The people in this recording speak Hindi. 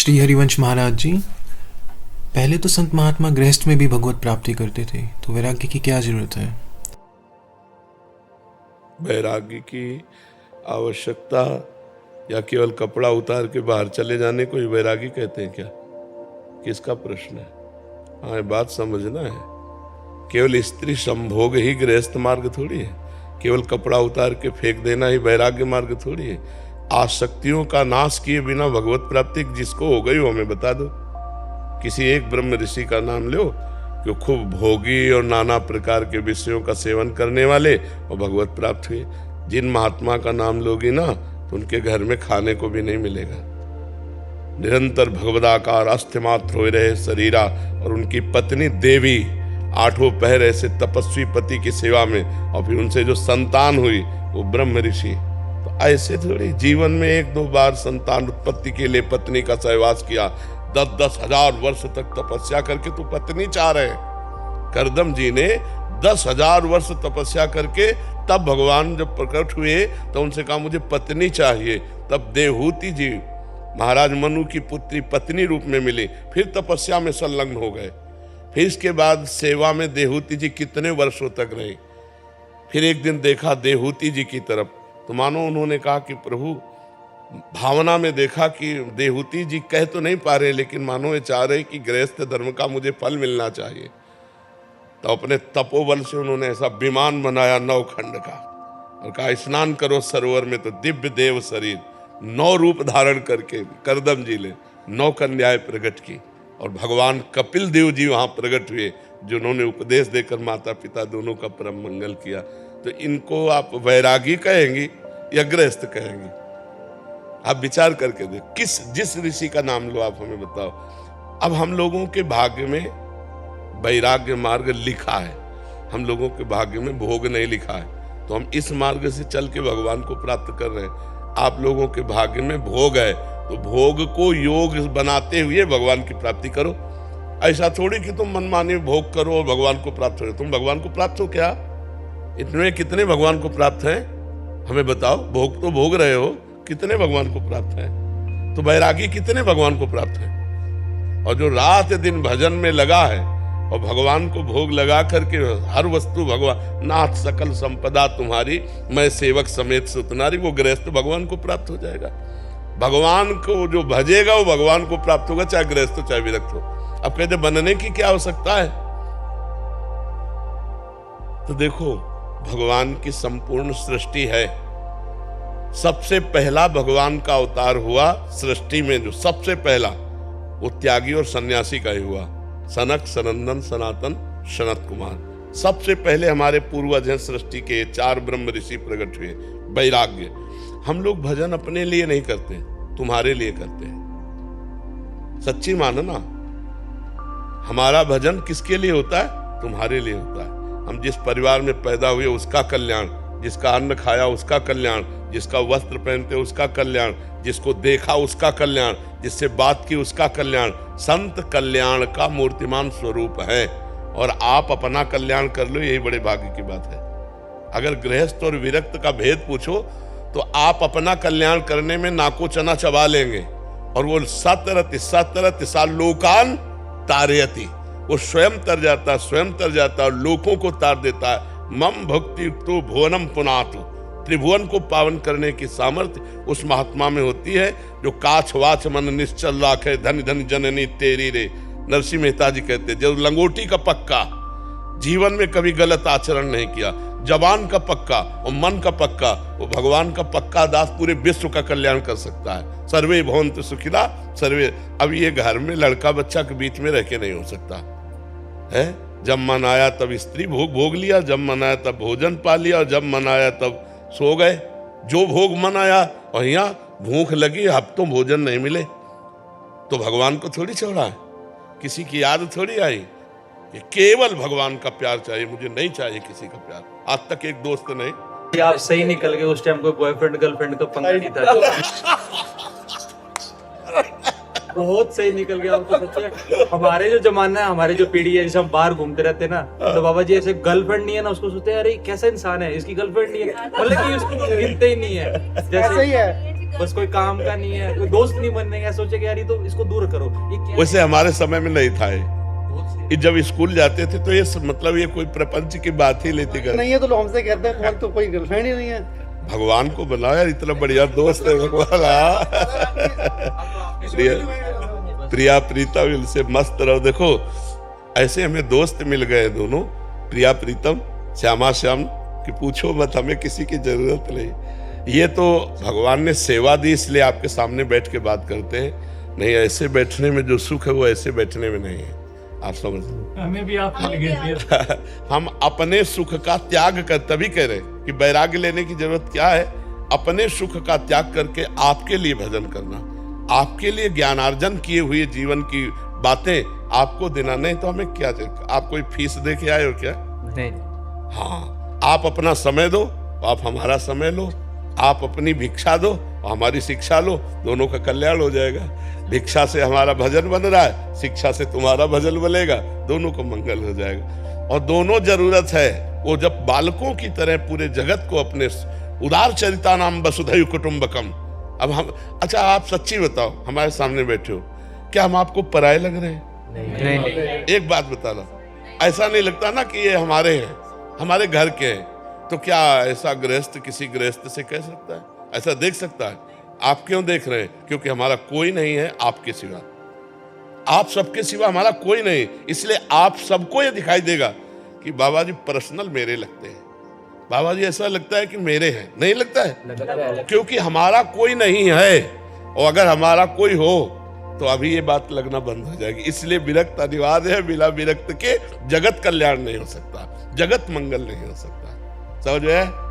श्री हरिवंश महाराज जी, पहले तो संत महात्मा गृहस्थ में भी भगवत प्राप्ति करते थे, तो वैराग्य की क्या जरूरत है? वैराग्य की आवश्यकता या केवल कपड़ा उतार के बाहर चले जाने को ही वैरागी कहते हैं क्या? किसका प्रश्न है? हाँ, बात समझना है। केवल स्त्री संभोग ही गृहस्थ मार्ग थोड़ी है। केवल कपड़ा उतार के फेंक देना ही वैराग्य मार्ग थोड़ी है। आसक्तियों का नाश किए बिना भगवत प्राप्ति जिसको हो गई वो हमें बता दो। किसी एक ब्रह्म ऋषि का नाम लो कि खूब भोगी और नाना प्रकार के विषयों का सेवन करने वाले और भगवत प्राप्त हुए। जिन महात्मा का नाम लोगी ना तो उनके घर में खाने को भी नहीं मिलेगा। निरंतर भगवदाकार अस्थिमात्र हो रहे शरीरा और उनकी पत्नी देवी 8 पहर ऐसे तपस्वी पति की सेवा में, और फिर उनसे जो संतान हुई वो ब्रह्म ऋषि। तो ऐसे थोड़ी जीवन में 1-2 बार संतान उत्पत्ति के लिए पत्नी का सहवास किया, 10-10 हजार वर्ष तक तपस्या करके तो पत्नी चाह रहे हैं। करदम जी ने 10,000 वर्ष तपस्या करके तब भगवान जब प्रकट हुए तो उनसे कहा मुझे पत्नी चाहिए। तब देवहूति जी महाराज मनु की पुत्री पत्नी रूप में मिली, फिर तपस्या में संलग्न हो गए। फिर इसके बाद सेवा में देवहूति जी कितने वर्षों तक रहे। फिर एक दिन देखा देवहूति जी की तरफ तो मानो उन्होंने कहा कि प्रभु, भावना में देखा कि देवहूति जी कह तो नहीं पा रहे लेकिन मानो ये चाह रहे कि गृहस्थ धर्म का मुझे फल मिलना चाहिए। तो अपने तपोबल से उन्होंने ऐसा विमान बनाया 9 खंड का और कहा स्नान करो सरोवर में। तो दिव्य देव शरीर 9 रूप धारण करके करदम जी ने 9 कन्याएं प्रकट की और भगवान कपिल देव जी वहां प्रकट हुए जिन्होंने उपदेश देकर माता पिता दोनों का परम मंगल किया। तो इनको आप वैरागी कहेंगी या गृहस्थ कहेंगी? आप विचार करके देखो, जिस ऋषि का नाम लो आप हमें बताओ। अब हम लोगों के भाग्य में वैराग्य मार्ग लिखा है, हम लोगों के भाग्य में भोग नहीं लिखा है। तो हम इस मार्ग से चल के भगवान को प्राप्त कर रहे हैं। आप लोगों के भाग्य में भोग है तो भोग को योग बनाते हुए भगवान की प्राप्ति करो। ऐसा थोड़ी कि तुम मनमानी भोग करो और भगवान को प्राप्त हो। तुम भगवान को प्राप्त हो क्या? इतने कितने भगवान को प्राप्त हैं हमें बताओ। भोग तो भोग रहे हो, कितने भगवान को प्राप्त हैं? तो वैरागी कितने भगवान को प्राप्त हैं? और जो रात दिन भजन में लगा है और भगवान को भोग लगा करके हर वस्तु भगवान, नाथ सकल संपदा तुम्हारी मैं सेवक समेत सुतनारी, वो गृहस्थ भगवान को प्राप्त हो जाएगा। भगवान को जो भजेगा वो भगवान को प्राप्त होगा, चाहे गृहस्थ हो चाहे विरक्त हो। अब कहते बनने की क्या आवश्यकता है? तो देखो भगवान की संपूर्ण सृष्टि है। सबसे पहला भगवान का अवतार हुआ सृष्टि में, जो सबसे पहला वो त्यागी और सन्यासी का ही हुआ। सनक, सनंदन, सनातन, सनत कुमार। सबसे पहले हमारे पूर्वज हैं सृष्टि के 4 ब्रह्म ऋषि प्रकट हुए। वैराग्य। हम लोग भजन अपने लिए नहीं करते, तुम्हारे लिए करते हैं। सच्ची मानो ना, हमारा भजन किसके लिए होता है? तुम्हारे लिए होता है। हम जिस परिवार में पैदा हुए उसका कल्याण, जिसका अन्न खाया उसका कल्याण, जिसका वस्त्र पहनते उसका कल्याण, जिसको देखा उसका कल्याण, जिससे बात की उसका कल्याण। संत कल्याण का मूर्तिमान स्वरूप है और आप अपना कल्याण कर लो, यही बड़े भाग्य की बात है। अगर गृहस्थ और विरक्त का भेद पूछो तो आप अपना कल्याण करने में नाको चना चबा लेंगे और वो सतरति लोकान तारयति, वो स्वयं तर जाता और लोकों को तार देता है। मम भक्ति तो भुवनम पुनातु, त्रिभुवन को पावन करने की सामर्थ्य उस महात्मा में होती है जो काछ वाच मन निश्चल राखे, धन धन जननी तेरी रे। नरसिंह मेहता जी कहते जो लंगोटी का पक्का, जीवन में कभी गलत आचरण नहीं किया, जबान का पक्का और मन का पक्का, वो भगवान का पक्का दास पूरे विश्व का कल्याण कर सकता है। सर्वे भवन्तु सुखिना सर्वे। अब ये घर में लड़का बच्चा के बीच में रह के नहीं हो सकता है। जब मन आया तब स्त्री भोग लिया, जब मन आया तब भोजन पा लिया, और जब मन आया तब सो गए। जो भोग मन आया, और यहाँ भूख लगी, हफ्तों भोजन नहीं मिले तो भगवान को थोड़ी छोड़ा है, किसी की याद थोड़ी आई। ये केवल भगवान का प्यार चाहिए, मुझे नहीं चाहिए किसी का प्यार। आज तक एक दोस्त नहीं। आप सही निकल गए, उस टाइम कोई बॉयफ्रेंड गर्लफ्रेंड का पंगा नहीं था। बहुत सही निकल गया आपको। सच्चे हमारे जो जमाना है, हमारी जो पीढ़ी है, जैसे हम बाहर घूमते रहते हैं ना, तो बाबा जी ऐसे गर्लफ्रेंड नहीं है ना, उसको सोचते हैं अरे कैसा इंसान है, इसकी गर्लफ्रेंड नहीं है, मतलब कि उसको गिनते ही नहीं है। जैसे ही है बस कोई काम का नहीं है, कोई दोस्त नहीं बनने का, सोचे कि यार ये तो इसको दूर करो, ये क्या वैसे हमारे समय में नहीं था ये। है? ये जब स्कूल जाते थे तो ये मतलब ये कोई प्रपंच की बात ही लेती कर। नहीं है तो लोग हमसे कहते हैं तुम्हारी तो कोई गर्लफ्रेंड ही नहीं है। भगवान को बनाया, इतना बढ़िया दोस्त है भगवान। प्रिया प्रीतम से मस्त रहो। देखो ऐसे हमें दोस्त मिल गए दोनों, प्रिया प्रीतम, श्यामा श्याम, कि पूछो मत, हमें किसी की जरूरत नहीं। ये तो भगवान ने सेवा दी इसलिए आपके सामने बैठ के बात करते हैं, नहीं ऐसे बैठने में जो सुख है वो ऐसे बैठने में नहीं है, आप समझ लो। हमें भी आप मिल गए। हम अपने सुख का त्याग कर, तभी कह रहे कि वैराग्य लेने की जरूरत क्या है, अपने सुख का त्याग करके आपके लिए भजन करना, आपके लिए ज्ञानार्जन किए हुए जीवन की बातें आपको देना। नहीं तो हमें क्या, आप कोई फीस दे के आए हो क्या? नहीं। हाँ, आप अपना समय दो, आप हमारा समय लो, आप अपनी भिक्षा दो, हमारी शिक्षा लो, दोनों का कल्याण हो जाएगा। भिक्षा से हमारा भजन बन रहा है, शिक्षा से तुम्हारा भजन बनेगा, दोनों को मंगल हो जाएगा। और दोनों जरूरत है, वो जब बालकों की तरह पूरे जगत को अपने उदार चरिता नाम वसुधैव कुटुंबकम। अब हम, अच्छा आप सच्ची बताओ, हमारे सामने बैठे हो, क्या हम आपको पराये लग रहे हैं? नहीं। एक बात बता लो, ऐसा नहीं लगता ना कि ये हमारे हैं, हमारे घर के हैं? तो क्या ऐसा गृहस्थ किसी गृहस्थ से कह सकता है? ऐसा देख सकता है? आप क्यों देख रहे हैं? क्योंकि हमारा कोई नहीं है आपके सिवा, आप सबके सिवा हमारा कोई नहीं, इसलिए आप सबको ये दिखाई देगा कि बाबा जी पर्सनल मेरे लगते हैं, बाबा जी ऐसा लगता है कि मेरे हैं, नहीं लगता है? क्योंकि हमारा कोई नहीं है, और अगर हमारा कोई हो तो अभी ये बात लगना बंद हो जाएगी। इसलिए विरक्त अनिवार्य है, बिना विरक्त के जगत कल्याण नहीं हो सकता, जगत मंगल नहीं हो सकता। समझ में?